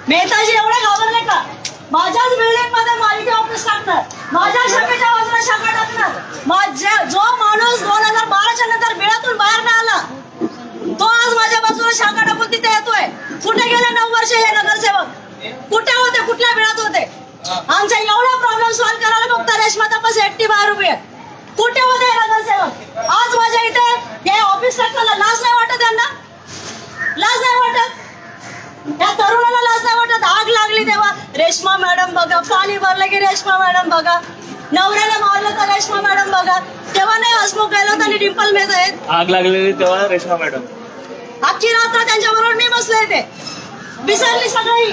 मेहताजी एवढे घाबरले का? माझ्याच बिल्डिंग मध्ये मालिका ऑफिस टाकणार, माझ्या शाखेच्या बाजूला शाखा टाकणार. जो माणूस 2012च्या नंतर बिळातून बाहेर नाही आला तो आज माझ्या बाजूला शाखा टाकून तिथे येतोय. कुठे गेले 9 वर्ष हे नगरसेवक? कुठे होते? कुठल्या बिळात होते? आमचा एवढा प्रॉब्लेम सॉल्व्ह करायला फक्त रेश्मा तपास एकटी बाहेर उभी आहे. कुठे होते हे नगरसेवक? आज माझ्या इथे हे ऑफिस टाकताना लाज नाही वाटत? त्यांना लाज नाही वाटत? त्या तरुणाला लाज नाही वाटत? आग लागली तेव्हा रेश्मा मॅडम बघा, पाणी भरलं की रेश्मा मॅडम बघा, नवऱ्याला मारलं तर रेश्मा मॅडम बघा. तेव्हा नाही हसमुख गेलो आणि डिंपल मेहता आहेत. आग लागलेली तेव्हा रेश्मा मॅडम. अख्खी रात्र त्यांच्याबरोबर मी बसले ते विसरली सगळी.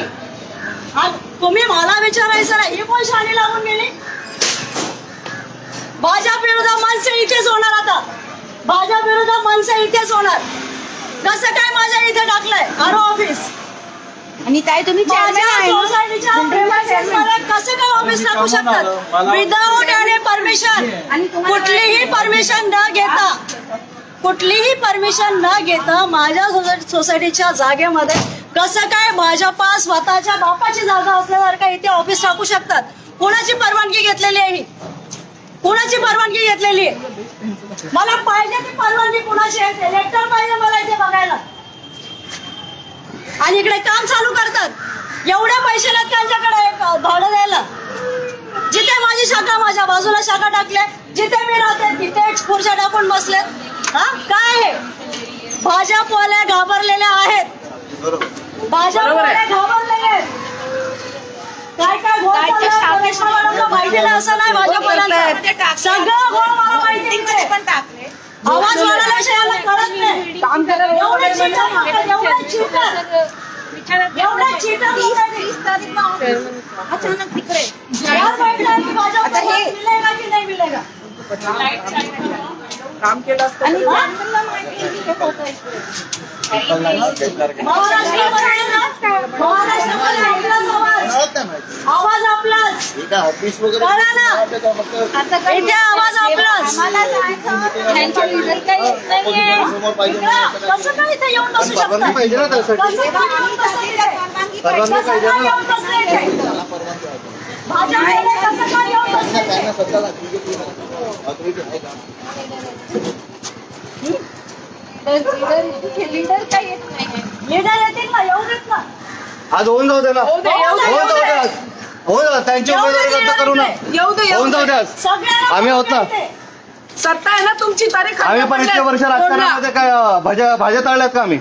आज तुम्ही मला विचारायचं ना ही कोण शाणी लागून गेली? भाजप विरोधात मनसे इथेच होणार. आता भाजप विरोधात मनसे इथेच होणार. कसं काय माझ्या इथे टाकलंय आरो ऑफिस? आणि ताई तुम्ही चेअरमॅन आहे ना? सोसायटीच्या कसं काय ऑफिस टाकू शकतात विदाऊट एनी परमिशन? आणि कुठलीही परमिशन न घेता, कुठलीही परमिशन न घेता माझ्या सोसायटीच्या जागेमध्ये कसं काय भाजपा स्वतःच्या बापाची जागा असल्यासारखं इथे ऑफिस टाकू शकतात? कोणाची परवानगी घेतलेली आहे? कोणाची परवानगी घेतलेली आहे? मला पाहिजे ती परवानगी कोणाची आहे? लेटर पाहिजे मला इथे बघायला. आणि इकडे काम चालू करतात. एवढे पैसे लागतात त्यांच्याकडे भाडं द्यायला. जिथे माझी शाखा, माझ्या बाजूला शाखा टाकले, जिथे मी राहते तिथे खुर्च्या टाकून बसलेत. हा काय आहे? भाजपवाले घाबरलेले आहेत. भाजपवाले घाबरलेले आहेत. काय काय घोळ माहिती नाही असं नाही. भाजपवाल्यांचं सगळं घोळ मला माहिती आहे. आवाज वाढवल्याशिवाय याला कळत नाही. एवढे चीटर अचानक तिकडे आता हे मिलेगा की नाही मिलेगा? काम केलं असतं. आणि त्यांना माहिती आहे की हे होतंय. आवाज आपलाच कळा ना. इथे आवाज आपलाच. त्यांच्या लिडर काही येत नाहीये. कसं काय इथे येऊन बसू शकतात? पाहिजे ना त्यासाठी. कसं काय येऊन बसले इथे? परवानगी कसं पाहिजे काय ना. येऊन बसले इथे? भाजपवाले कसं काय येऊन बसले इथे? त्यांना स्वतःला authority आहे का? लिडर काही येत नाहीये. लीडर येतील ना, येऊ देत ना. आज होऊन जाऊ दे ना. होऊन जाऊ दे आज. होऊन जाऊ. त्यांची उमेदवारी रद्द करू ना. होऊन जाऊ दे आज. सगळ्यांना आम्ही आहोत ना. सत्ता आहे ना तुमची तारीख. आम्ही पण इतक्या वर्ष राजकारणामध्ये काय भाज्या तळल्यात का आम्ही?